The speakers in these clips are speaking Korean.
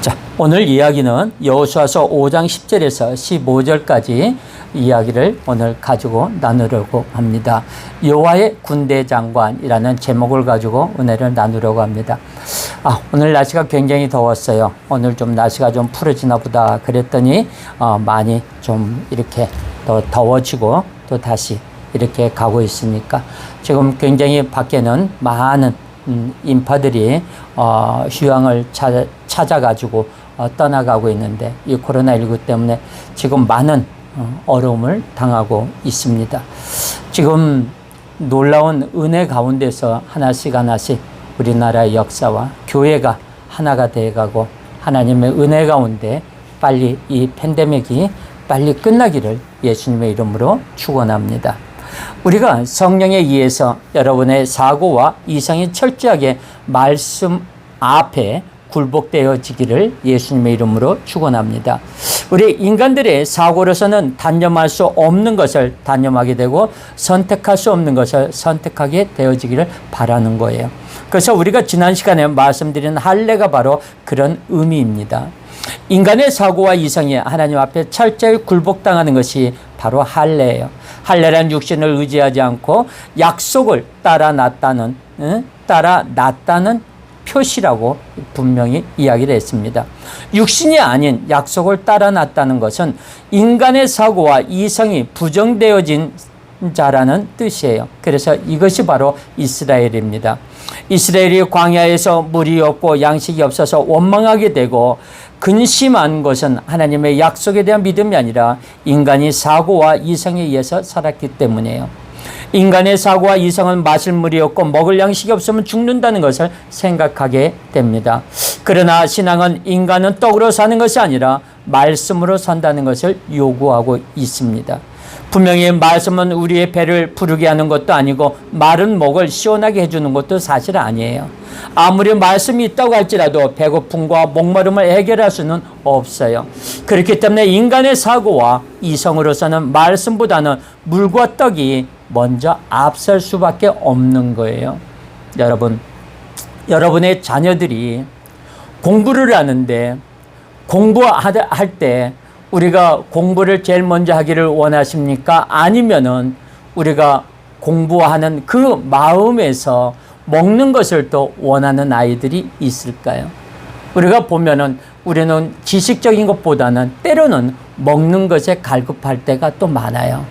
자, 오늘 이야기는 여호수아서 5장 10절에서 15절까지 이야기를 오늘 가지고 나누려고 합니다. 여호와의 군대 장관이라는 제목을 가지고 은혜를 나누려고 합니다. 오늘 날씨가 굉장히 더웠어요. 오늘 좀 날씨가 좀 풀어지나 보다 그랬더니 많이 좀 이렇게 더 더워지고 또 다시 이렇게 가고 있으니까 지금 굉장히 밖에는 많은 인파들이 휴양을 찾아가지고 떠나가고 있는데 이 코로나19 때문에 지금 많은 어려움을 당하고 있습니다. 지금 놀라운 은혜 가운데서 하나씩 우리나라의 역사와 교회가 하나가 되어가고 하나님의 은혜 가운데 빨리 이 팬데믹이 빨리 끝나기를 예수님의 이름으로 축원합니다. 우리가 성령에 의해서 여러분의 사고와 이성이 철저하게 말씀 앞에 굴복되어지기를 예수님의 이름으로 축원합니다. 우리 인간들의 사고로서는 단념할 수 없는 것을 단념하게 되고 선택할 수 없는 것을 선택하게 되어지기를 바라는 거예요. 그래서 우리가 지난 시간에 말씀드린 할례가 바로 그런 의미입니다. 인간의 사고와 이성이 하나님 앞에 철저히 굴복당하는 것이 바로 할례예요. 할례란 육신을 의지하지 않고 약속을 따라 놨다는 표시라고 분명히 이야기를 했습니다. 육신이 아닌 약속을 따라 놨다는 것은 인간의 사고와 이성이 부정되어진 자라는 뜻이에요. 그래서 이것이 바로 이스라엘입니다. 이스라엘이 광야에서 물이 없고 양식이 없어서 원망하게 되고 근심한 것은 하나님의 약속에 대한 믿음이 아니라 인간이 사고와 이성에 의해서 살았기 때문이에요. 인간의 사고와 이성은 마실 물이 없고 먹을 양식이 없으면 죽는다는 것을 생각하게 됩니다. 그러나 신앙은 인간은 떡으로 사는 것이 아니라 말씀으로 산다는 것을 요구하고 있습니다. 분명히 말씀은 우리의 배를 부르게 하는 것도 아니고 마른 목을 시원하게 해주는 것도 사실 아니에요. 아무리 말씀이 있다고 할지라도 배고픔과 목마름을 해결할 수는 없어요. 그렇기 때문에 인간의 사고와 이성으로서는 말씀보다는 물과 떡이 먼저 앞설 수밖에 없는 거예요. 여러분의 자녀들이 공부를 하는데 공부할 때 우리가 공부를 제일 먼저 하기를 원하십니까? 아니면은 우리가 공부하는 그 마음에서 먹는 것을 또 원하는 아이들이 있을까요? 우리가 보면은 우리는 지식적인 것보다는 때로는 먹는 것에 갈급할 때가 또 많아요.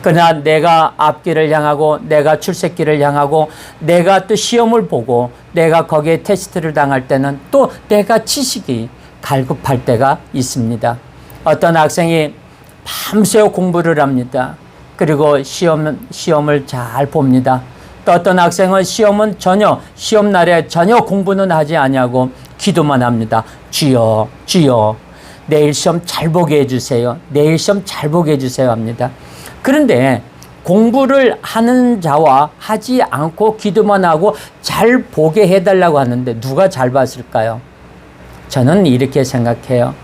그러나 내가 앞길을 향하고 내가 출세길을 향하고 내가 또 시험을 보고 내가 거기에 테스트를 당할 때는 또 내가 지식이 갈급할 때가 있습니다. 어떤 학생이 밤새워 공부를 합니다. 그리고 시험을 잘 봅니다. 또 어떤 학생은 시험 날에 전혀 공부는 하지 아니하고 기도만 합니다. 주여, 주여, 내일 시험 잘 보게 해주세요. 내일 시험 잘 보게 해주세요 합니다. 그런데 공부를 하는 자와 하지 않고 기도만 하고 잘 보게 해달라고 하는데 누가 잘 봤을까요? 저는 이렇게 생각해요.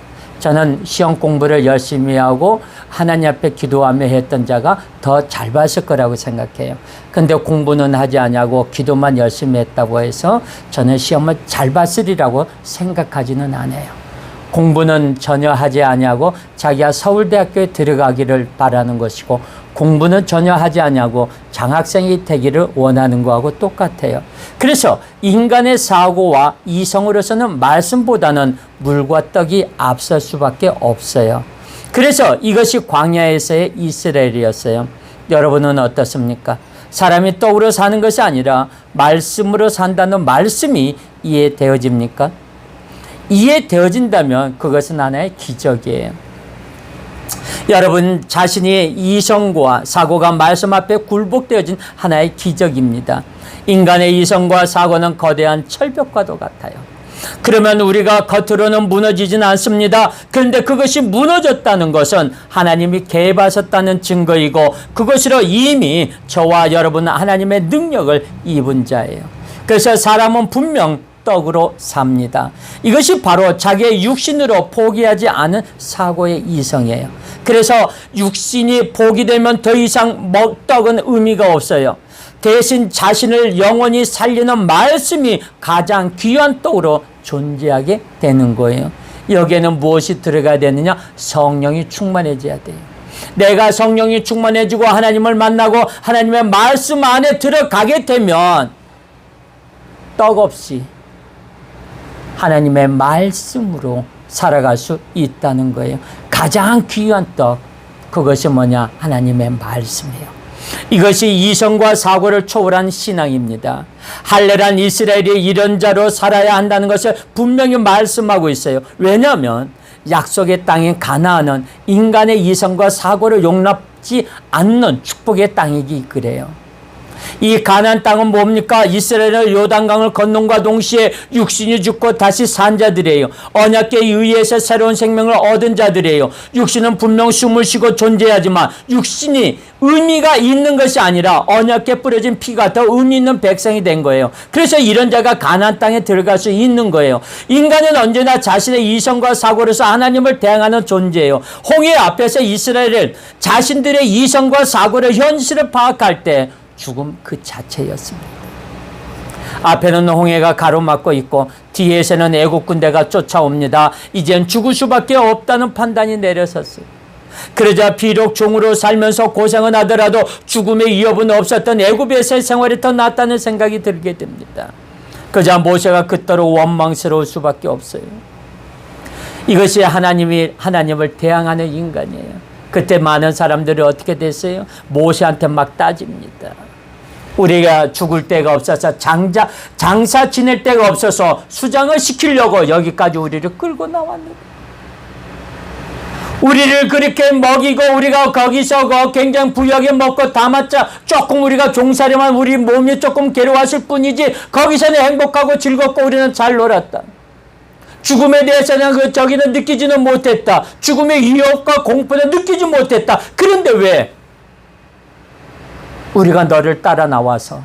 저는 시험 공부를 열심히 하고 하나님 앞에 기도하며 했던 자가 더 잘 봤을 거라고 생각해요. 근데 공부는 하지 않냐고 기도만 열심히 했다고 해서 저는 시험을 잘 봤으리라고 생각하지는 않아요. 공부는 전혀 하지 않냐고 자기가 서울대학교에 들어가기를 바라는 것이고 공부는 전혀 하지 않냐고 장학생이 되기를 원하는 거하고 똑같아요. 그래서 인간의 사고와 이성으로서는 말씀보다는 물과 떡이 앞설 수밖에 없어요. 그래서 이것이 광야에서의 이스라엘이었어요. 여러분은 어떻습니까? 사람이 떡으로 사는 것이 아니라 말씀으로 산다는 말씀이 이해되어집니까? 이해되어진다면 그것은 하나의 기적이에요. 여러분 자신이 이성과 사고가 말씀 앞에 굴복되어진 하나의 기적입니다. 인간의 이성과 사고는 거대한 철벽과도 같아요. 그러면 우리가 겉으로는 무너지진 않습니다. 그런데 그것이 무너졌다는 것은 하나님이 개입하셨다는 증거이고 그것으로 이미 저와 여러분은 하나님의 능력을 입은 자예요. 그래서 사람은 분명 떡으로 삽니다. 이것이 바로 자기의 육신으로 포기하지 않은 사고의 이성이에요. 그래서 육신이 포기되면 더 이상 떡은 의미가 없어요. 대신 자신을 영원히 살리는 말씀이 가장 귀한 떡으로 존재하게 되는 거예요. 여기에는 무엇이 들어가야 되느냐? 성령이 충만해져야 돼요. 내가 성령이 충만해지고 하나님을 만나고 하나님의 말씀 안에 들어가게 되면 떡 없이 하나님의 말씀으로 살아갈 수 있다는 거예요. 가장 귀한 떡, 그것이 뭐냐? 하나님의 말씀이에요. 이것이 이성과 사고를 초월한 신앙입니다. 할례란 이스라엘이 이런 자로 살아야 한다는 것을 분명히 말씀하고 있어요. 왜냐하면 약속의 땅인 가나안은 인간의 이성과 사고를 용납지 않는 축복의 땅이기 그래요. 이 가나안 땅은 뭡니까? 이스라엘은 요단강을 건넌과 동시에 육신이 죽고 다시 산 자들이에요. 언약궤에 의해서 새로운 생명을 얻은 자들이에요. 육신은 분명 숨을 쉬고 존재하지만 육신이 의미가 있는 것이 아니라 언약궤에 뿌려진 피가 더 의미 있는 백성이 된 거예요. 그래서 이런 자가 가나안 땅에 들어갈 수 있는 거예요. 인간은 언제나 자신의 이성과 사고로서 하나님을 대항하는 존재예요. 홍해 앞에서 이스라엘은 자신들의 이성과 사고를 현실을 파악할 때 죽음 그 자체였습니다. 앞에는 홍해가 가로막고 있고 뒤에서는 애국 군대가 쫓아옵니다. 이젠 죽을 수밖에 없다는 판단이 내려섰어요. 그러자 비록 종으로 살면서 고생은 하더라도 죽음의 위협은 없었던 애굽에서의 생활이 더 낫다는 생각이 들게 됩니다. 그러자 모세가 그토록 원망스러울 수밖에 없어요. 이것이 하나님을 대항하는 인간이에요. 그때 많은 사람들이 어떻게 됐어요? 모세한테 막 따집니다. 우리가 죽을 데가 없어서 장사 지낼 데가 없어서 수장을 시키려고 여기까지 우리를 끌고 나왔는데, 우리를 그렇게 먹이고 우리가 거기서 굉장히 부유하게 먹고 담았자 조금 우리가 종살이만 우리 몸이 조금 괴로웠을 뿐이지 거기서는 행복하고 즐겁고 우리는 잘 놀았다. 죽음에 대해서는 저기는 느끼지는 못했다. 죽음의 위협과 공포는 느끼지 못했다. 그런데 왜 우리가 너를 따라 나와서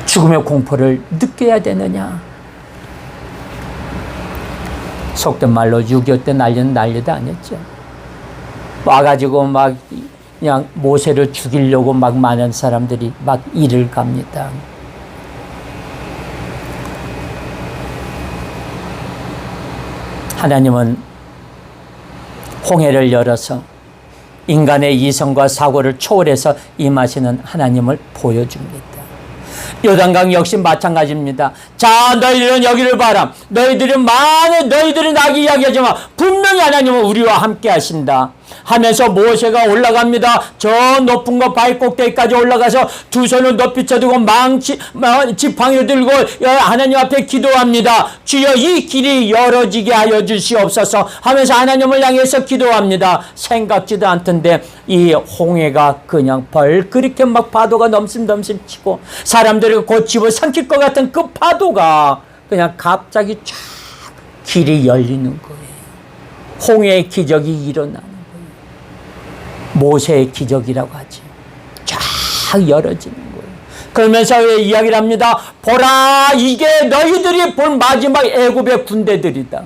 죽음의 공포를 느껴야 되느냐? 속된 말로 6.25 때 난리는 난리도 아니었죠. 와가지고 막 그냥 모세를 죽이려고 막 많은 사람들이 막 일을 갑니다. 하나님은 홍해를 열어서 인간의 이성과 사고를 초월해서 임하시는 하나님을 보여줍니다. 요단강 역시 마찬가지입니다. 자, 너희들은 여기를 봐라. 너희들이 나에게 이야기하지만 분명히 하나님은 우리와 함께 하신다 하면서 모세가 올라갑니다. 저 높은 거 바위 꼭대기까지 올라가서 두 손을 높이 쳐두고 지팡이를 들고 하나님 앞에 기도합니다. 주여 이 길이 열어지게 하여 주시옵소서 하면서 하나님을 향해서 기도합니다. 생각지도 않던데 이 홍해가 그냥 그렇게 막 파도가 넘심넘심 치고 사람들이 곧 집을 삼킬 것 같은 그 파도가 그냥 갑자기 쫙 길이 열리는 거예요. 홍해의 기적이 일어나는 거예요. 모세의 기적이라고 하지. 쫙 열어지는 거예요. 그러면서 왜 이야기를 합니다. 보라, 이게 너희들이 본 마지막 애굽의 군대들이다.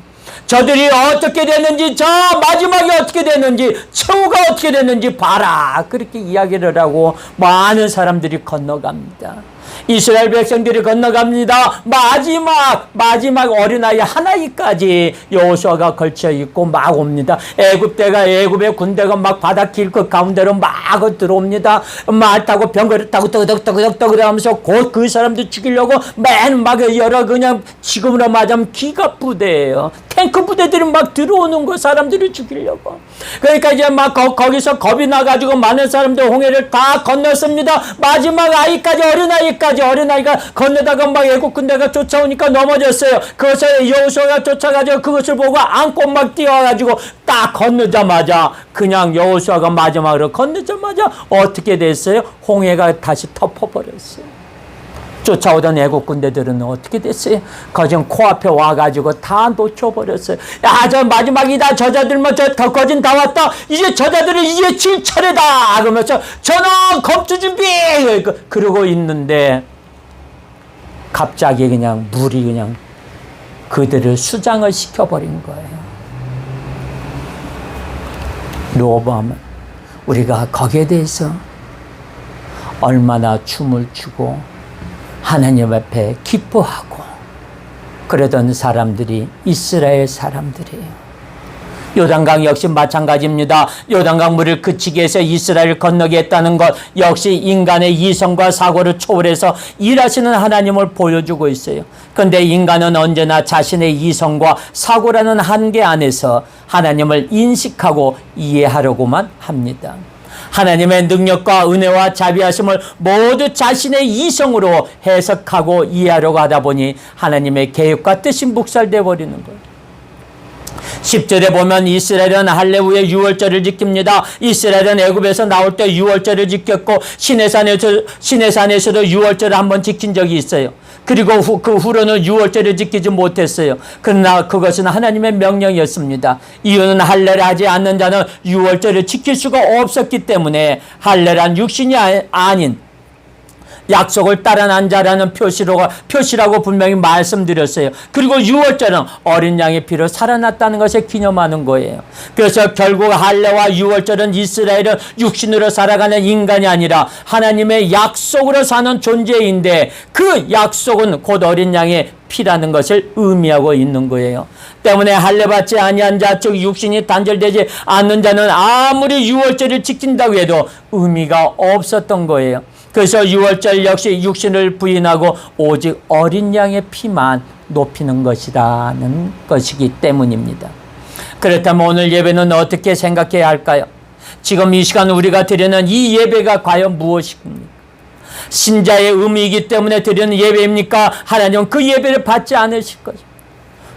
저들이 어떻게 됐는지, 저 마지막에 어떻게 됐는지, 최후가 어떻게 됐는지 봐라. 그렇게 이야기를 하고 많은 사람들이 건너갑니다. 이스라엘 백성들이 건너갑니다. 마지막 어린아이 하나이까지 여호수아가 걸쳐있고 막 옵니다. 애굽의 군대가 막 바닷길 그 가운데로 막 들어옵니다. 말 타고 병거를 타고 떠그덕 하면서 곧 그 사람들 죽이려고 막 여러 그냥 지금으로 말하자면 기갑 부대예요. 탱크 부대들이 막 들어오는 거 사람들이 죽이려고. 그러니까 이제 막 거기서 겁이 나가지고 많은 사람들 홍해를 다 건넜습니다. 마지막 어린아이가 건너다가 막 애국 군대가 쫓아오니까 넘어졌어요. 그것을 여호수아가 쫓아가지고 그것을 보고 안고 막 뛰어가지고 딱 건너자마자 그냥 여호수아가 마지막으로 건너자마자 어떻게 됐어요? 홍해가 다시 덮어버렸어요. 쫓아오던 애국 군대들은 어떻게 됐어요? 거진 코앞에 와가지고 다 놓쳐버렸어요. 야, 저 마지막이다. 저자들만 거진 다 왔다. 이제 저자들은 이제 칠 차례다. 그러면서 전원 겁주 준비! 그러고 있는데 갑자기 그냥 물이 그냥 그들을 수장을 시켜버린 거예요. 로보암은 우리가 거기에 대해서 얼마나 춤을 추고 하나님 앞에 기뻐하고 그러던 사람들이 이스라엘 사람들이에요. 요단강 역시 마찬가지입니다. 요단강 물을 그치기 위해서 이스라엘을 건너게 했다는 것 역시 인간의 이성과 사고를 초월해서 일하시는 하나님을 보여주고 있어요. 그런데 인간은 언제나 자신의 이성과 사고라는 한계 안에서 하나님을 인식하고 이해하려고만 합니다. 하나님의 능력과 은혜와 자비하심을 모두 자신의 이성으로 해석하고 이해하려고 하다 보니 하나님의 계획과 뜻이 묵살되어 버리는 거예요. 10절에 보면 이스라엘은 할례 후에 유월절을 지킵니다. 이스라엘은 애굽에서 나올 때 유월절을 지켰고 시내산에서도 유월절을 한번 지킨 적이 있어요. 그리고 그 후로는 유월절을 지키지 못했어요. 그러나 그것은 하나님의 명령이었습니다. 이유는 할례를 하지 않는 자는 유월절을 지킬 수가 없었기 때문에 할례란 육신이 아닌 약속을 따라난 자라는 표시라고 분명히 말씀드렸어요. 그리고 유월절은 어린 양의 피로 살아났다는 것을 기념하는 거예요. 그래서 결국 할례와 유월절은 이스라엘은 육신으로 살아가는 인간이 아니라 하나님의 약속으로 사는 존재인데 그 약속은 곧 어린 양의 피라는 것을 의미하고 있는 거예요. 때문에 할례 받지 아니한 자, 즉 육신이 단절되지 않는 자는 아무리 유월절을 지킨다고 해도 의미가 없었던 거예요. 그래서 유월절 역시 육신을 부인하고 오직 어린 양의 피만 높이는 것이라는 것이기 때문입니다. 그렇다면 오늘 예배는 어떻게 생각해야 할까요? 지금 이 시간 우리가 드리는 이 예배가 과연 무엇입니까? 신자의 의미이기 때문에 드리는 예배입니까? 하나님은 그 예배를 받지 않으실 것입니다.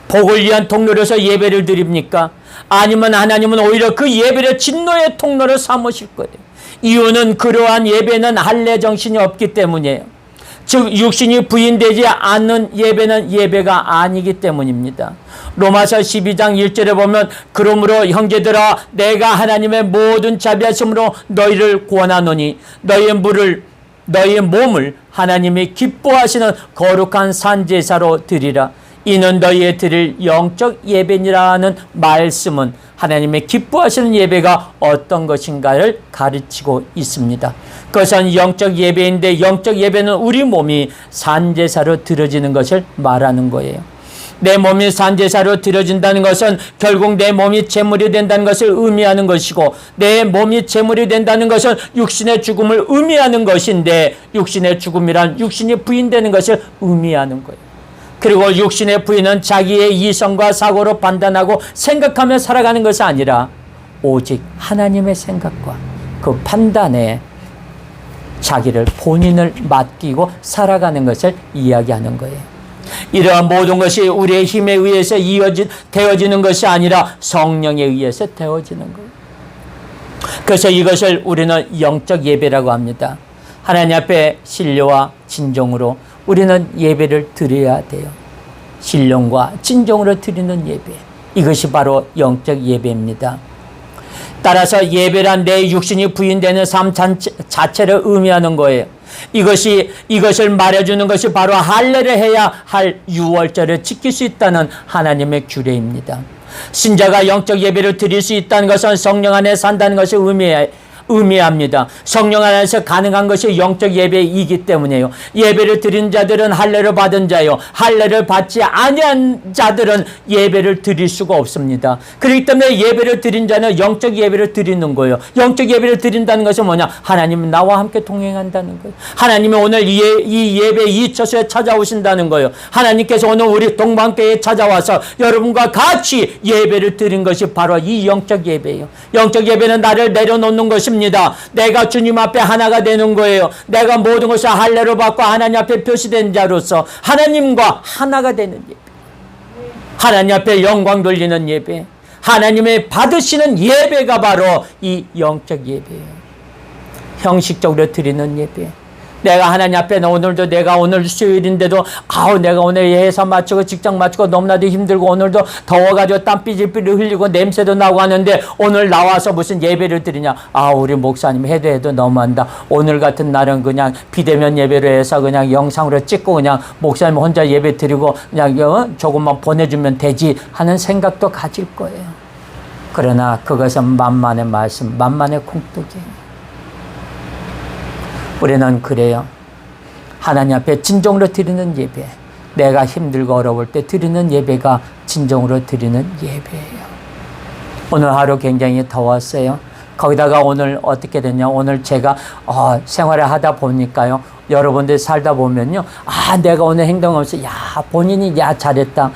복을 위한 통로로서 예배를 드립니까? 아니면 하나님은 오히려 그 예배를 진노의 통로로 삼으실 거예요. 이유는 그러한 예배는 할례 정신이 없기 때문이에요. 즉 육신이 부인되지 않는 예배는 예배가 아니기 때문입니다. 로마서 12장 1절에 보면 그러므로 형제들아 내가 하나님의 모든 자비하심으로 너희를 구원하노니 너희의 몸을 하나님이 기뻐하시는 거룩한 산제사로 드리라. 이는 너희의 드릴 영적 예배니라는 말씀은 하나님의 기뻐하시는 예배가 어떤 것인가를 가르치고 있습니다. 그것은 영적 예배인데 영적 예배는 우리 몸이 산제사로 드려지는 것을 말하는 거예요. 내 몸이 산제사로 드려진다는 것은 결국 내 몸이 제물이 된다는 것을 의미하는 것이고 내 몸이 제물이 된다는 것은 육신의 죽음을 의미하는 것인데 육신의 죽음이란 육신이 부인되는 것을 의미하는 거예요. 그리고 육신의 부인은 자기의 이성과 사고로 판단하고 생각하며 살아가는 것이 아니라 오직 하나님의 생각과 그 판단에 자기를 본인을 맡기고 살아가는 것을 이야기하는 거예요. 이러한 모든 것이 우리의 힘에 의해서 되어지는 것이 아니라 성령에 의해서 되어지는 거예요. 그래서 이것을 우리는 영적 예배라고 합니다. 하나님 앞에 신뢰와 진정으로 우리는 예배를 드려야 돼요. 신령과 진정으로 드리는 예배. 이것이 바로 영적 예배입니다. 따라서 예배란 내 육신이 부인되는 삶 자체를 의미하는 거예요. 이것을 말해주는 것이 바로 할례를 해야 할 유월절을 지킬 수 있다는 하나님의 규례입니다. 신자가 영적 예배를 드릴 수 있다는 것은 성령 안에 산다는 것을 의미합니다. 성령 안에서 가능한 것이 영적 예배이기 때문이에요. 예배를 드린 자들은 할례를 받은 자요. 할례를 받지 아니한 자들은 예배를 드릴 수가 없습니다. 그렇기 때문에 예배를 드린 자는 영적 예배를 드리는 거예요. 영적 예배를 드린다는 것은 뭐냐? 하나님은 나와 함께 동행한다는 거예요. 하나님이 오늘 이 예배 이 처소에 찾아오신다는 거예요. 하나님께서 오늘 우리 동방교회에 찾아와서 여러분과 같이 예배를 드린 것이 바로 이 영적 예배예요. 영적 예배는 나를 내려놓는 것입니다. 내가 주님 앞에 하나가 되는 거예요. 내가 모든 것을 할례로 받고 하나님 앞에 표시된 자로서 하나님과 하나가 되는 예배. 하나님 앞에 영광 돌리는 예배. 하나님의 받으시는 예배가 바로 이 영적 예배예요. 형식적으로 드리는 예배. 내가 하나님 앞에 오늘도 내가 오늘 수요일인데도 내가 오늘 회사 마치고 직장 마치고 너무나도 힘들고 오늘도 더워가지고 땀 삐질삐질 흘리고 냄새도 나고 하는데 오늘 나와서 무슨 예배를 드리냐. 우리 목사님 해도 너무한다. 오늘 같은 날은 그냥 비대면 예배로 해서 그냥 영상으로 찍고 그냥 목사님 혼자 예배 드리고 그냥 조금만 보내주면 되지 하는 생각도 가질 거예요. 그러나 그것은 만만의 말씀, 만만의 콩떡이에요. 우리는 그래요. 하나님 앞에 진정으로 드리는 예배, 내가 힘들고 어려울 때 드리는 예배가 진정으로 드리는 예배예요. 오늘 하루 굉장히 더웠어요. 거기다가 오늘 어떻게 됐냐. 오늘 제가 생활을 하다 보니까요. 여러분들 살다 보면요. 내가 오늘 행동하면서 본인이 잘했다.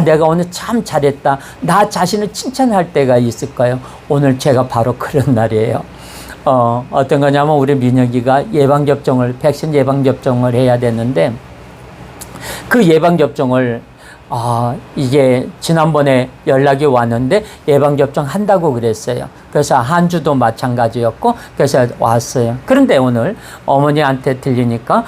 내가 오늘 참 잘했다. 나 자신을 칭찬할 때가 있을까요? 오늘 제가 바로 그런 날이에요. 어떤 거냐면 우리 민혁이가 백신 예방접종을 해야 되는데 그 예방접종을 이게 지난번에 연락이 왔는데 예방접종 한다고 그랬어요. 그래서 한 주도 마찬가지였고 그래서 왔어요. 그런데 오늘 어머니한테 들리니까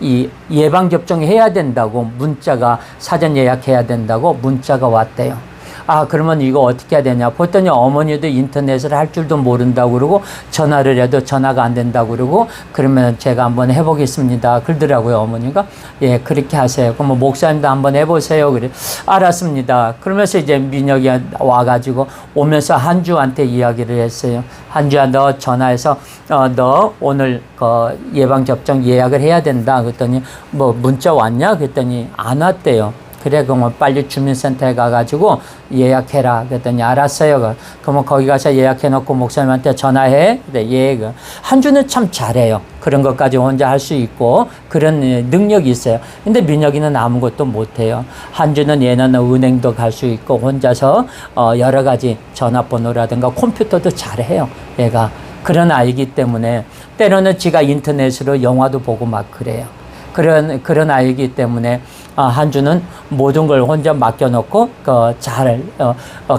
이 예방접종 해야 된다고 문자가 사전 예약해야 된다고 문자가 왔대요. 그러면 이거 어떻게 해야 되냐. 보더니 어머니도 인터넷을 할 줄도 모른다고 그러고 전화를 해도 전화가 안 된다고 그러고 그러면 제가 한번 해보겠습니다. 그러더라고요, 어머니가. 예, 그렇게 하세요. 그럼 목사님도 한번 해보세요. 그래. 알았습니다. 그러면서 이제 민혁이 와가지고 오면서 한주한테 이야기를 했어요. 한주야, 너 전화해서 너 오늘 예방접종 예약을 해야 된다. 그랬더니 문자 왔냐? 그랬더니 안 왔대요. 그래, 그러면 빨리 주민센터에 가가지고 예약해라. 그랬더니 알았어요. 그러면 거기 가서 예약해놓고 목사님한테 전화해. 그래, 예. 한주는 참 잘해요. 그런 것까지 혼자 할 수 있고 그런 능력이 있어요. 근데 민혁이는 아무것도 못해요. 한주는 얘는 은행도 갈 수 있고 혼자서 여러 가지 전화번호라든가 컴퓨터도 잘해요. 얘가 그런 아이기 때문에 때로는 지가 인터넷으로 영화도 보고 막 그래요. 그런 아이기 때문에 한주는 모든 걸 혼자 맡겨놓고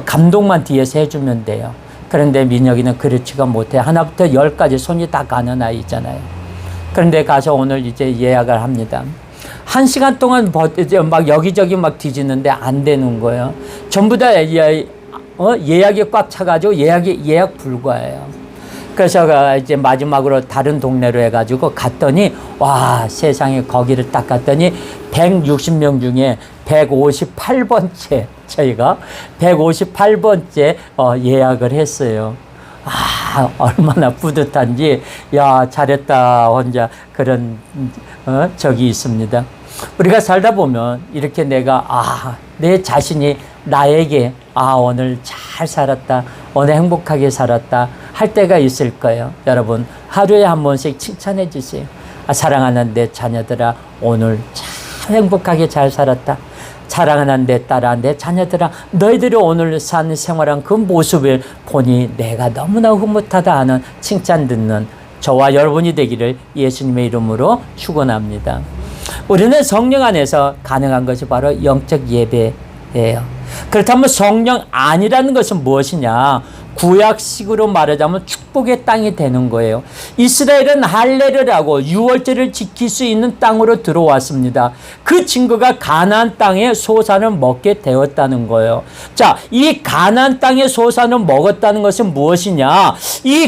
감독만 뒤에서 해주면 돼요. 그런데 민혁이는 그렇지가 못해. 하나부터 10까지 손이 다 가는 아이잖아요. 그런데 가서 오늘 이제 예약을 합니다. 1시간 동안 막 여기저기 막 뒤지는데 안 되는 거예요. 전부 다 예약이 꽉 차가지고 예약 불가예요. 그래서 이제 마지막으로 다른 동네로 해가지고 갔더니 세상에 거기를 딱 갔더니 160명 중에 158번째 저희가 158번째 예약을 했어요. 얼마나 뿌듯한지 잘했다 혼자 그런 적이 있습니다. 우리가 살다 보면 이렇게 내가 내 자신이 나에게 오늘 잘 살았다, 오늘 행복하게 살았다 할 때가 있을 거예요. 여러분 하루에 한 번씩 칭찬해 주세요. 사랑하는 내 자녀들아, 오늘 참 행복하게 잘 살았다. 사랑하는 내 딸아, 내 자녀들아, 너희들이 오늘 산 생활한 그 모습을 보니 내가 너무나 흐뭇하다 하는 칭찬 듣는 저와 여러분이 되기를 예수님의 이름으로 축원합니다. 우리는 성령 안에서 가능한 것이 바로 영적 예배예요. 그렇다면 성령 아니라는 것은 무엇이냐? 구약식으로 말하자면 축복의 땅이 되는 거예요. 이스라엘은 할례를 하고 유월절을 지킬 수 있는 땅으로 들어왔습니다. 그 증거가 가나안 땅의 소산을 먹게 되었다는 거예요. 자, 이 가나안 땅의 소산을 먹었다는 것은 무엇이냐?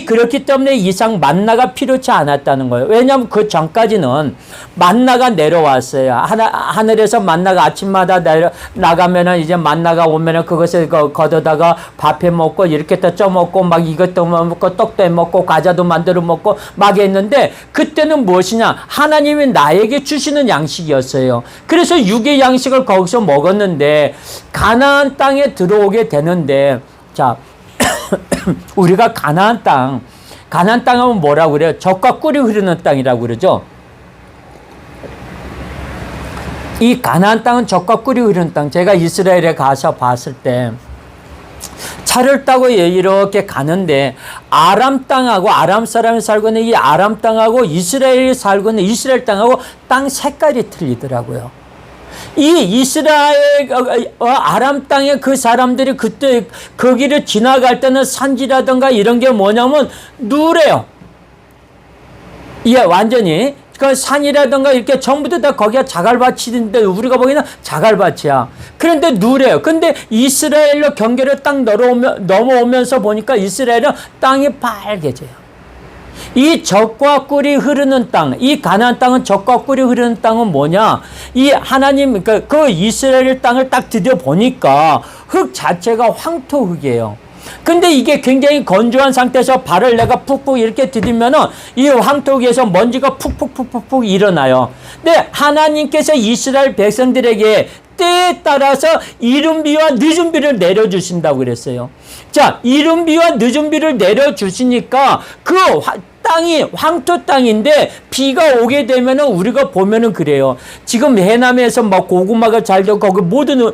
그렇기 때문에 이상 만나가 필요치 않았다는 거예요. 왜냐하면 그 전까지는 만나가 내려왔어요. 하늘에서 만나가 아침마다 나가면은 이제 만나가 오면은 그것을 걷어다가 밥해 먹고 이렇게 또 쪄먹고 막 이것도 먹고 떡도 해 먹고 과자도 만들어 먹고 막 했는데 그때는 무엇이냐? 하나님이 나에게 주시는 양식이었어요. 그래서 육의 양식을 거기서 먹었는데 가나안 땅에 들어오게 되는데 자 우리가 가나안 땅 하면 뭐라고 그래요? 젖과 꿀이 흐르는 땅이라고 그러죠. 이 가나안 땅은 젖과 꿀이 흐르는 땅. 제가 이스라엘에 가서 봤을 때 차를 타고 이렇게 가는데 아람 땅하고 아람 사람이 살고 있는 이 아람 땅하고 이스라엘이 살고 있는 이스라엘 땅하고 땅 색깔이 틀리더라고요. 이 이스라엘 아람 땅의 그 사람들이 그때 거기를 지나갈 때는 산지라든가 이런 게 뭐냐면 누래요. 완전히 그 산이라든가 이렇게 전부 다 거기가 자갈밭인데 우리가 보기에는 자갈밭이야. 그런데 누래요. 근데 이스라엘로 경계를 딱 넘어오면서 보니까 이스라엘은 땅이 빨개져요. 이 젖과 꿀이 흐르는 땅, 이 가나안 땅은 젖과 꿀이 흐르는 땅은 뭐냐? 이 하나님 그 이스라엘 땅을 딱 들여 보니까 흙 자체가 황토 흙이에요. 근데 이게 굉장히 건조한 상태에서 발을 내가 푹푹 이렇게 디디면은 이 황토 위에서 먼지가 푹푹 일어나요. 근데 하나님께서 이스라엘 백성들에게 때에 따라서 이른 비와 늦은 비를 내려주신다고 그랬어요. 자, 이른 비와 늦은 비를 내려주시니까 그 땅이 황토 땅인데 비가 오게 되면은 우리가 보면은 그래요. 지금 해남에서 막 고구마가 잘 되고 거기 모든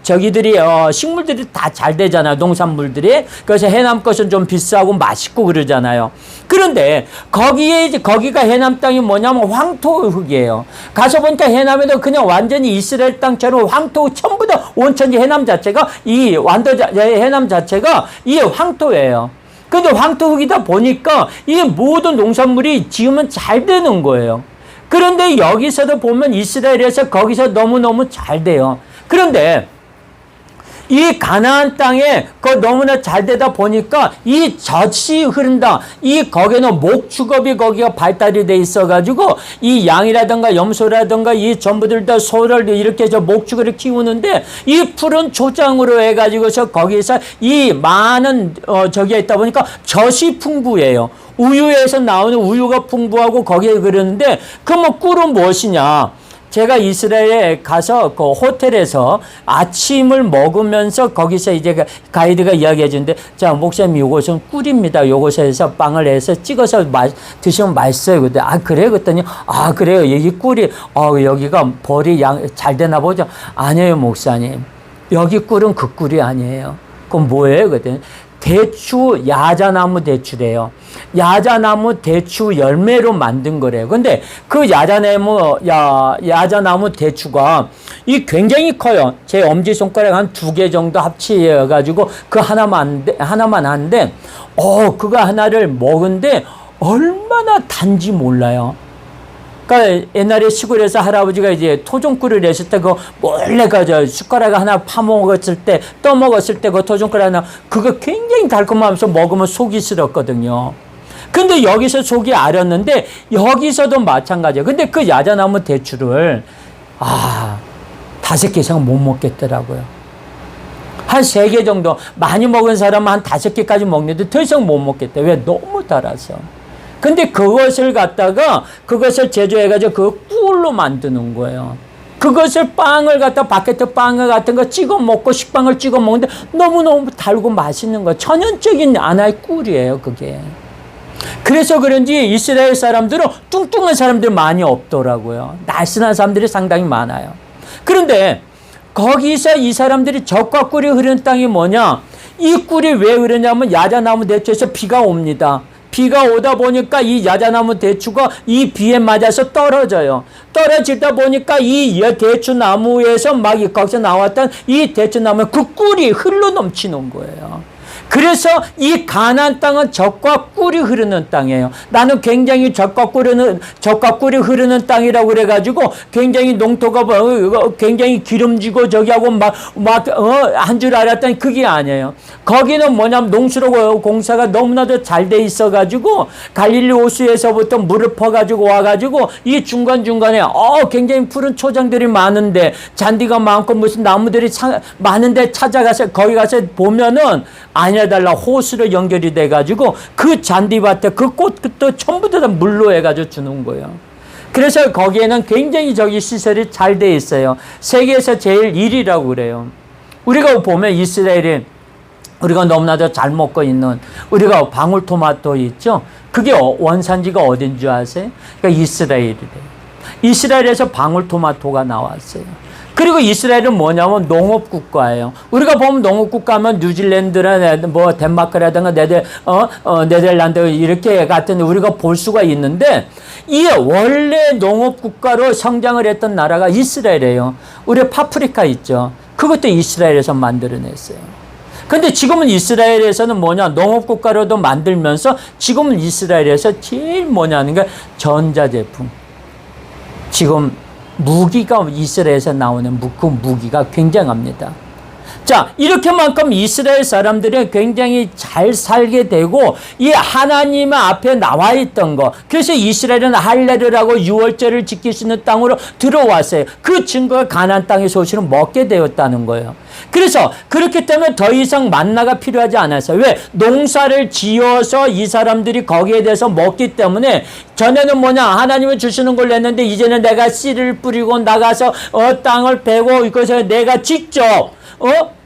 저기들이 식물들이 다 잘 되잖아요. 농산물들이. 그래서 해남 것은 좀 비싸고 맛있고 그러잖아요. 그런데 거기가 해남 땅이 뭐냐면 황토 흙이에요. 가서 보니까 해남에도 그냥 완전히 이스라엘 땅처럼 황토 전부 다 온천지 해남 자체가 해남 자체가 이 황토예요. 근데 황토흙이다 보니까 이 모든 농산물이 지으면 잘 되는 거예요. 그런데 여기서도 보면 이스라엘에서 거기서 너무너무 잘 돼요. 그런데 이 가나안 땅에 너무나 잘 되다 보니까 이 젖이 흐른다. 거기는 목축업이 거기가 발달이 돼 있어가지고 이 양이라든가 염소라든가 이 전부들 다 소를 이렇게 해서 목축을 키우는데 이 푸른 초장으로 해가지고서 거기서 이 많은 저기가 있다 보니까 젖이 풍부해요. 우유에서 나오는 우유가 풍부하고 거기에 그러는데 그러면 꿀은 무엇이냐? 제가 이스라엘에 가서 그 호텔에서 아침을 먹으면서 거기서 이제 가이드가 이야기해 주는데, 자, 목사님, 요것은 꿀입니다. 요것에 해서 빵을 해서 찍어서 드시면 맛있어요. 그때, 아, 그래요? 그랬더니, 아, 그래요. 여기 꿀이, 여기가 벌이 잘 되나 보죠. 아니에요, 목사님. 여기 꿀은 그 꿀이 아니에요. 그럼 뭐예요? 그랬더니, 대추, 야자나무 대추래요. 야자나무 대추 열매로 만든 거래요. 근데 그 야자나무 대추가 굉장히 커요. 제 엄지손가락 한 2개 정도 합치해가지고 그 하나만 하는데, 그거 하나를 먹은데 얼마나 단지 몰라요. 그러니까 옛날에 시골에서 할아버지가 이제 토종꿀을 내실 때 몰래 숟가락 하나 파먹었을 때, 떠먹었을 때 그 토종꿀 하나, 그거 굉장히 달콤하면서 먹으면 속이 쓰렸거든요. 근데 여기서 속이 아렸는데, 여기서도 마찬가지예요. 근데 그 야자나무 대추를, 5개 이상 못 먹겠더라고요. 한 3개 정도, 많이 먹은 사람은 한 5개까지 먹는데 더 이상 못 먹겠다. 왜? 너무 달아서. 근데 그것을 제조해가지고 그 꿀로 만드는 거예요. 그것을 바게트 빵을 같은 거 찍어 먹고 식빵을 찍어 먹는데 너무너무 달고 맛있는 거. 천연적인 하나의 꿀이에요, 그게. 그래서 그런지 이스라엘 사람들은 뚱뚱한 사람들이 많이 없더라고요. 날씬한 사람들이 상당히 많아요. 그런데 거기서 이 사람들이 젖과 꿀이 흐르는 땅이 뭐냐? 이 꿀이 왜 흐르냐면 야자나무 대추에서 비가 옵니다. 비가 오다 보니까 이 야자나무 대추가 이 비에 맞아서 떨어져요. 떨어지다 보니까 이 대추나무에서 거기서 나왔던 이 대추나무에 그 꿀이 흘러 넘치는 거예요. 그래서 이 가나안 땅은 젖과 꿀이 흐르는 땅이에요. 나는 굉장히 젖과 꿀이 흐르는 땅이라고 그래가지고 굉장히 농토가 굉장히 기름지고 저기하고 한 줄 알았더니 그게 아니에요. 거기는 뭐냐면 농수로 공사가 너무나도 잘 돼 있어가지고 갈릴리 호수에서부터 물을 퍼가지고 와가지고 이 중간중간에 굉장히 푸른 초장들이 많은데 잔디가 많고 무슨 나무들이 많은데 찾아가서 거기 가서 보면은 아니야달라 호수로 연결이 돼가지고 그 잔디밭에 그 꽃도 전부 다 물로 해가지고 주는 거예요. 그래서 거기에는 굉장히 시설이 잘 돼 있어요. 세계에서 제일 1위라고 그래요. 우리가 보면 이스라엘이 우리가 너무나도 잘 먹고 있는 우리가 방울토마토 있죠? 그게 원산지가 어딘 줄 아세요? 그러니까 이스라엘이래요. 이스라엘에서 방울토마토가 나왔어요. 그리고 이스라엘은 뭐냐면 농업국가예요. 우리가 보면 농업국가면 뉴질랜드나 덴마크라든가 네덜란드 이렇게 같은 우리가 볼 수가 있는데 이 원래 농업국가로 성장을 했던 나라가 이스라엘이에요. 우리 파프리카 있죠. 그것도 이스라엘에서 만들어냈어요. 근데 지금은 이스라엘에서는 농업국가로도 만들면서 지금은 이스라엘에서 제일 뭐냐는 게 전자제품. 지금 무기가 이스라엘에서 나오는 그 무기가 굉장합니다. 자, 이렇게만큼 이스라엘 사람들은 굉장히 잘 살게 되고 이 하나님 앞에 나와 있던 거. 그래서 이스라엘은 할례를 하고 유월절을 지킬 수 있는 땅으로 들어왔어요. 그 증거가 가나안 땅의 소식을 먹게 되었다는 거예요. 그래서 그렇기 때문에 더 이상 만나가 필요하지 않았어요. 왜? 농사를 지어서 이 사람들이 거기에 대해서 먹기 때문에 전에는 뭐냐? 하나님을 주시는 걸 냈는데 이제는 내가 씨를 뿌리고 나가서 땅을 베고 이것을 내가 직접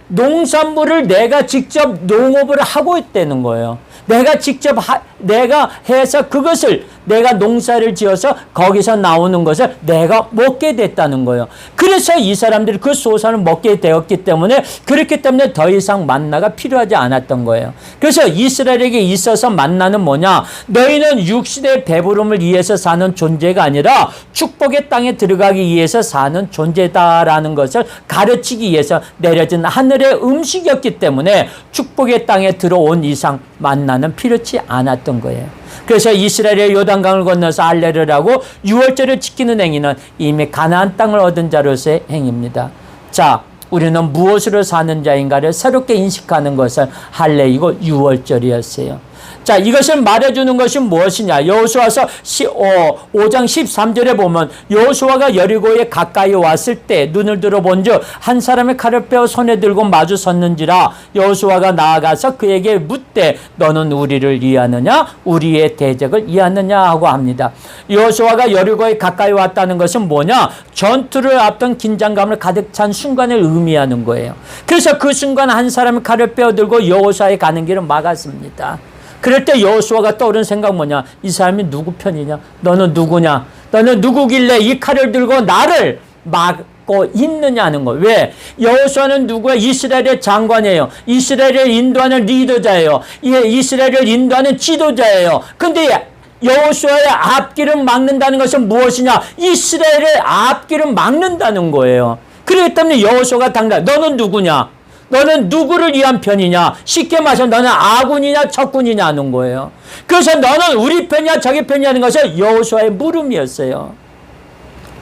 농산물을 내가 직접 농업을 하고 있다는 거예요. 내가 직접 내가 해서 그것을 내가 농사를 지어서 거기서 나오는 것을 내가 먹게 됐다는 거예요. 그래서 이 사람들이 그 소산을 먹게 되었기 때문에 그렇기 때문에 더 이상 만나가 필요하지 않았던 거예요. 그래서 이스라엘에게 있어서 만나는 뭐냐? 너희는 육신의 배부름을 위해서 사는 존재가 아니라 축복의 땅에 들어가기 위해서 사는 존재다라는 것을 가르치기 위해서 내려진 하늘의 음식이었기 때문에 축복의 땅에 들어온 이상 만나는 필요치 않았던 거예요. 그래서 이스라엘의 요단강을 건너서 할례를 하고 유월절을 지키는 행위는 이미 가나안 땅을 얻은 자로서의 행위입니다. 자, 우리는 무엇으로 사는 자인가를 새롭게 인식하는 것은 할례이고 유월절이었어요. 자, 이것을 말해주는 것이 무엇이냐? 여호수아서 5장 13절에 보면 여호수아가 여리고에 가까이 왔을 때 눈을 들어본 즉 한 사람의 칼을 빼어 손에 들고 마주 섰는지라 여호수아가 나아가서 그에게 묻되 너는 우리를 이해하느냐? 우리의 대적을 이해하느냐? 하고 합니다. 여호수아가 여리고에 가까이 왔다는 것은 뭐냐? 전투를 앞둔 긴장감을 가득 찬 순간을 의미하는 거예요. 그래서 그 순간 한 사람의 칼을 빼어 들고 여호수아의 가는 길을 막았습니다. 그럴 때 여호수아가 떠오른 생각 뭐냐? 이 사람이 누구 편이냐? 너는 누구냐? 너는 누구길래 이 칼을 들고 나를 막고 있느냐는 거. 왜? 여호수아는 누구야? 이스라엘의 장관이에요. 이스라엘을 인도하는 리더자예요. 이스라엘을 인도하는 지도자예요. 근데 여호수아의 앞길을 막는다는 것은 무엇이냐? 이스라엘의 앞길을 막는다는 거예요. 그렇기 때문에 여호수아가 당당, 너는 누구냐? 너는 누구를 위한 편이냐? 쉽게 말해서 너는 아군이냐 적군이냐 하는 거예요. 그래서 너는 우리 편이냐 저기 편이냐 하는 것은 여호수아의 물음이었어요.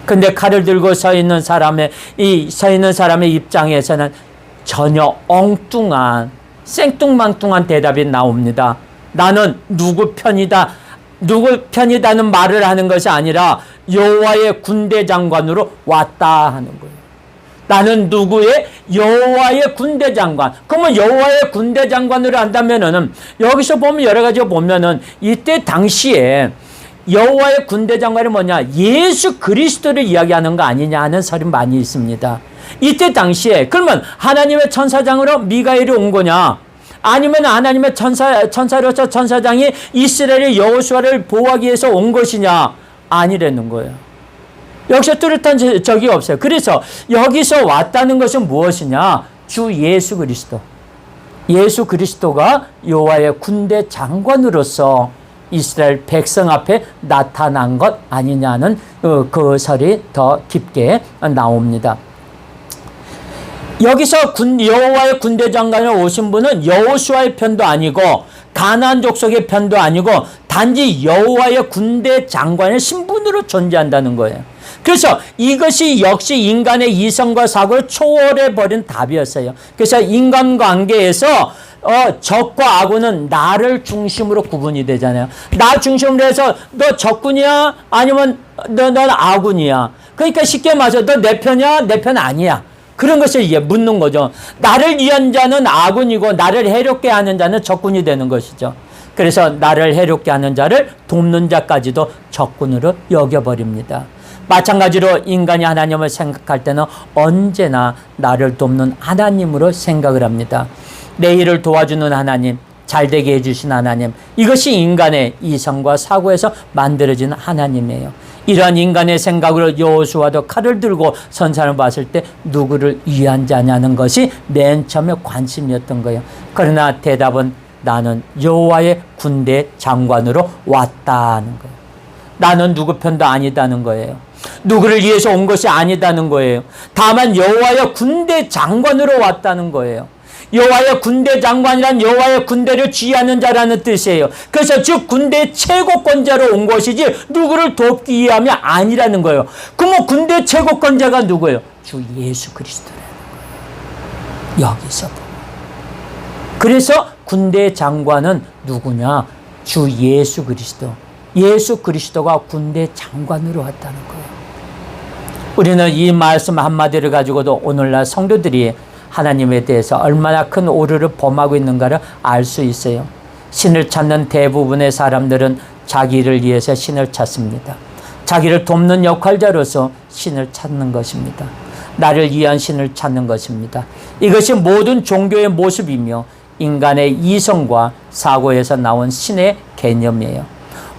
근데 칼을 들고 서 있는 사람의 입장에서는 전혀 엉뚱한 생뚱망뚱한 대답이 나옵니다. 나는 누구 편이다. 누구 편이다는 말을 하는 것이 아니라 여호와의 군대 장관으로 왔다 하는 거예요. 나는 누구의? 여호와의 군대 장관. 그러면 여호와의 군대 장관으로 한다면은 여기서 보면 여러 가지 보면은 이때 당시에 여호와의 군대 장관이 뭐냐? 예수 그리스도를 이야기하는 거 아니냐 하는 설이 많이 있습니다. 이때 당시에 그러면 하나님의 천사장으로 미가엘이 온 거냐? 아니면 하나님의 천사로서 천사장이 이스라엘의 여호수아를 보호하기 위해서 온 것이냐? 아니라는 거예요. 여기서 뚜렷한 적이 없어요. 그래서 여기서 왔다는 것은 무엇이냐? 주 예수 그리스도. 예수 그리스도가 여호와의 군대 장관으로서 이스라엘 백성 앞에 나타난 것 아니냐는 그 설이 더 깊게 나옵니다. 여기서 여호와의 군대 장관으로 오신 분은 여호수아의 편도 아니고 가나안 족속의 편도 아니고 단지 여호와의 군대 장관의 신분으로 존재한다는 거예요. 그래서 이것이 역시 인간의 이성과 사고를 초월해버린 답이었어요. 그래서 인간관계에서 적과 아군은 나를 중심으로 구분이 되잖아요. 나 중심으로 해서 너 적군이야? 아니면 넌 아군이야? 그러니까 쉽게 말해서 너 내 편이야? 내 편 아니야? 그런 것을 묻는 거죠. 나를 위한 자는 아군이고 나를 해롭게 하는 자는 적군이 되는 것이죠. 그래서 나를 해롭게 하는 자를 돕는 자까지도 적군으로 여겨버립니다. 마찬가지로 인간이 하나님을 생각할 때는 언제나 나를 돕는 하나님으로 생각을 합니다. 내 일을 도와주는 하나님, 잘되게 해주신 하나님, 이것이 인간의 이성과 사고에서 만들어진 하나님이에요. 이러한 인간의 생각으로 여호수아도 칼을 들고 선산을 봤을 때 누구를 위한 자냐는 것이 맨 처음에 관심이었던 거예요. 그러나 대답은 나는 여호와의 군대 장관으로 왔다는 거예요. 나는 누구 편도 아니다는 거예요. 누구를 위해서 온 것이 아니다는 거예요. 다만 여호와의 군대 장관으로 왔다는 거예요. 여호와의 군대 장관이란 여호와의 군대를 지휘하는 자라는 뜻이에요. 그래서 즉 군대 최고권자로 온 것이지 누구를 돕기 위함이 아니라는 거예요. 그럼 군대 최고권자가 누구예요? 주 예수 그리스도라는 거예요. 여기서 보고. 그래서 군대 장관은 누구냐? 주 예수 그리스도. 예수 그리스도가 군대 장관으로 왔다는 거예요. 우리는 이 말씀 한마디를 가지고도 오늘날 성도들이 하나님에 대해서 얼마나 큰 오류를 범하고 있는가를 알 수 있어요. 신을 찾는 대부분의 사람들은 자기를 위해서 신을 찾습니다. 자기를 돕는 역할자로서 신을 찾는 것입니다. 나를 위한 신을 찾는 것입니다. 이것이 모든 종교의 모습이며 인간의 이성과 사고에서 나온 신의 개념이에요.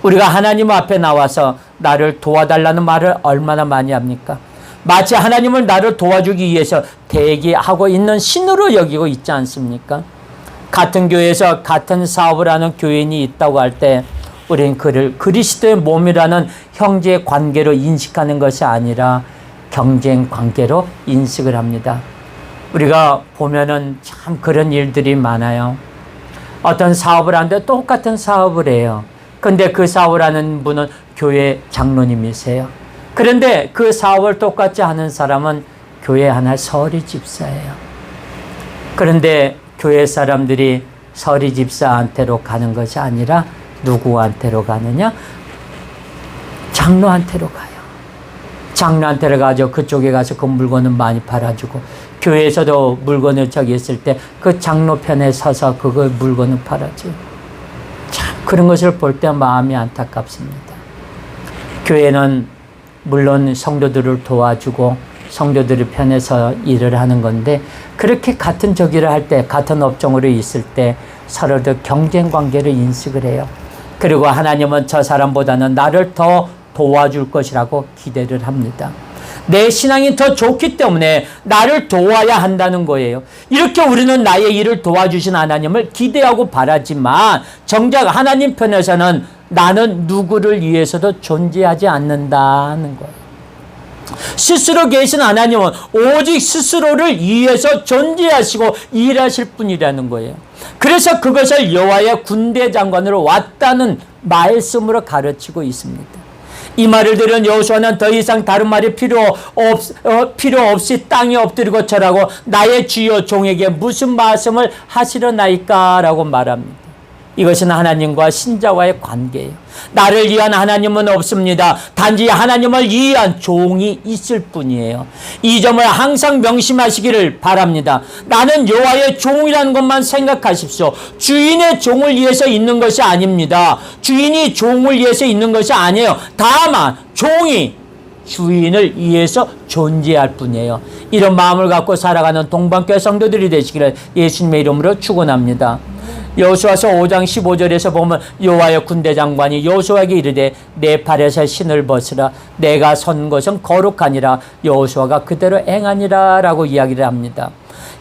우리가 하나님 앞에 나와서 나를 도와달라는 말을 얼마나 많이 합니까? 마치 하나님을 나를 도와주기 위해서 대기하고 있는 신으로 여기고 있지 않습니까? 같은 교회에서 같은 사업을 하는 교인이 있다고 할 때 우리는 그를 그리스도의 몸이라는 형제 관계로 인식하는 것이 아니라 경쟁 관계로 인식을 합니다. 우리가 보면은 참 그런 일들이 많아요. 어떤 사업을 하는데 똑같은 사업을 해요. 근데 그 사업을 하는 분은 교회 장로님이세요. 그런데 그 사업을 똑같이 하는 사람은 교회 하나 서리 집사예요. 그런데 교회 사람들이 서리 집사한테로 가는 것이 아니라 누구한테로 가느냐? 장로한테로 가요. 장로한테로 가죠. 그쪽에 가서 그 물건을 많이 팔아주고, 교회에서도 물건을 저기 있을 때 그 장로 편에 서서 그걸 물건을 팔아줘요. 참 그런 것을 볼 때 마음이 안타깝습니다. 교회는 물론 성도들을 도와주고 성도들의 편에서 일을 하는 건데, 그렇게 같은 저기를 할 때, 같은 업종으로 있을 때 서로들 경쟁 관계를 인식을 해요. 그리고 하나님은 저 사람보다는 나를 더 도와줄 것이라고 기대를 합니다. 내 신앙이 더 좋기 때문에 나를 도와야 한다는 거예요. 이렇게 우리는 나의 일을 도와주신 하나님을 기대하고 바라지만, 정작 하나님 편에서는 나는 누구를 위해서도 존재하지 않는다는 거예요. 스스로 계신 하나님은 오직 스스로를 위해서 존재하시고 일하실 분이라는 거예요. 그래서 그것을 여호와의 군대 장관으로 왔다는 말씀으로 가르치고 있습니다. 이 말을 들은 여호수아는 더 이상 다른 말이 필요 없이 땅에 엎드리고 절하고 나의 주여 종에게 무슨 말씀을 하시려나이까라고 말합니다. 이것은 하나님과 신자와의 관계예요. 나를 위한 하나님은 없습니다. 단지 하나님을 위한 종이 있을 뿐이에요. 이 점을 항상 명심하시기를 바랍니다. 나는 여호와의 종이라는 것만 생각하십시오. 주인의 종을 위해서 있는 것이 아닙니다. 주인이 종을 위해서 있는 것이 아니에요. 다만 종이 주인을 위해서 존재할 뿐이에요. 이런 마음을 갖고 살아가는 동방교회 성도들이 되시기를 예수님의 이름으로 축원합니다. 여호수아서 5장 15절에서 보면 여호와의 군대 장관이 여호수아에게 이르되 내 발에서 신을 벗으라. 내가 선 것은 거룩하니라. 여호수아가 그대로 행하니라 라고 이야기를 합니다.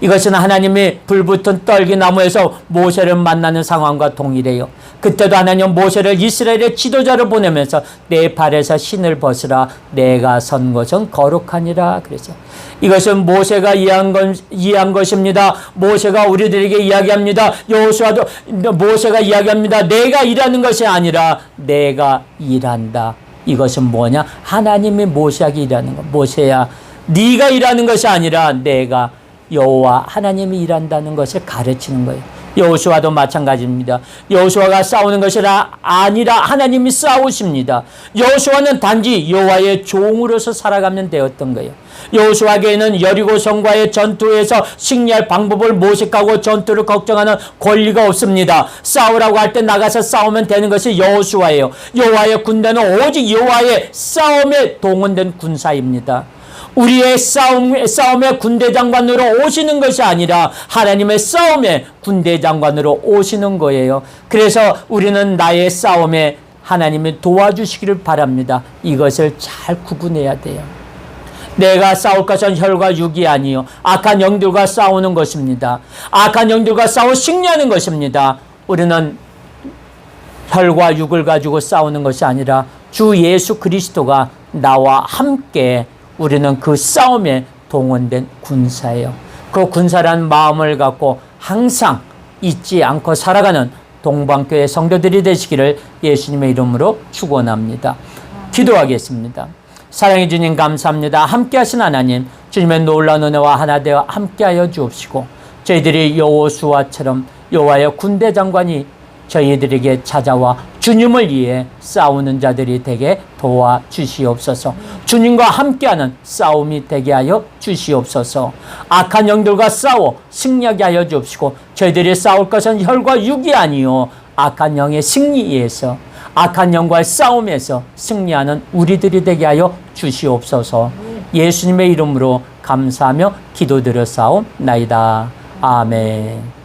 이것은 하나님이 불붙은 떨기나무에서 모세를 만나는 상황과 동일해요. 그때도 하나님 모세를 이스라엘의 지도자로 보내면서 내 발에서 신을 벗으라. 내가 선 것은 거룩하니라 그래서 이것은 모세가 이해한 것입니다. 모세가 우리들에게 이야기합니다. 여호수아도 모세가 이야기합니다. 내가 일하는 것이 아니라 내가 일한다. 이것은 뭐냐? 하나님이 모세에게 일하는 것. 모세야, 네가 일하는 것이 아니라 내가 여호와 하나님이 일한다는 것을 가르치는 거예요. 여호수아도 마찬가지입니다. 여호수아가 싸우는 것이 아니라 하나님이 싸우십니다. 여호수아는 단지 여호와의 종으로서 살아가면 되었던 거예요. 여호수아에게는 여리고성과의 전투에서 승리할 방법을 모색하고 전투를 걱정하는 권리가 없습니다. 싸우라고 할 때 나가서 싸우면 되는 것이 여호수아예요. 여호와의 군대는 오직 여호와의 싸움에 동원된 군사입니다. 우리의 싸움의 군대 장관으로 오시는 것이 아니라 하나님의 싸움의 군대 장관으로 오시는 거예요. 그래서 우리는 나의 싸움에 하나님이 도와주시기를 바랍니다. 이것을 잘 구분해야 돼요. 내가 싸울 것은 혈과 육이 아니요 악한 영들과 싸우는 것입니다. 악한 영들과 싸워 승리하는 것입니다. 우리는 혈과 육을 가지고 싸우는 것이 아니라 주 예수 그리스도가 나와 함께 우리는 그 싸움에 동원된 군사예요. 그 군사라는 마음을 갖고 항상 잊지 않고 살아가는 동방교회 성도들이 되시기를 예수님의 이름으로 축원합니다. 기도하겠습니다. 사랑해 주님 감사합니다. 함께하신 하나님, 주님의 놀라운 은혜와 하나 되어 함께하여 주옵시고 저희들이 여호수아처럼 여호와의 군대 장관이 저희들에게 찾아와 주님을 위해 싸우는 자들이 되게 도와주시옵소서. 주님과 함께하는 싸움이 되게 하여 주시옵소서. 악한 영들과 싸워 승리하게 하여 주옵시고 저희들이 싸울 것은 혈과 육이 아니요 악한 영의 승리에서 악한 영과의 싸움에서 승리하는 우리들이 되게 하여 주시옵소서. 예수님의 이름으로 감사하며 기도드려 싸움나이다. 아멘.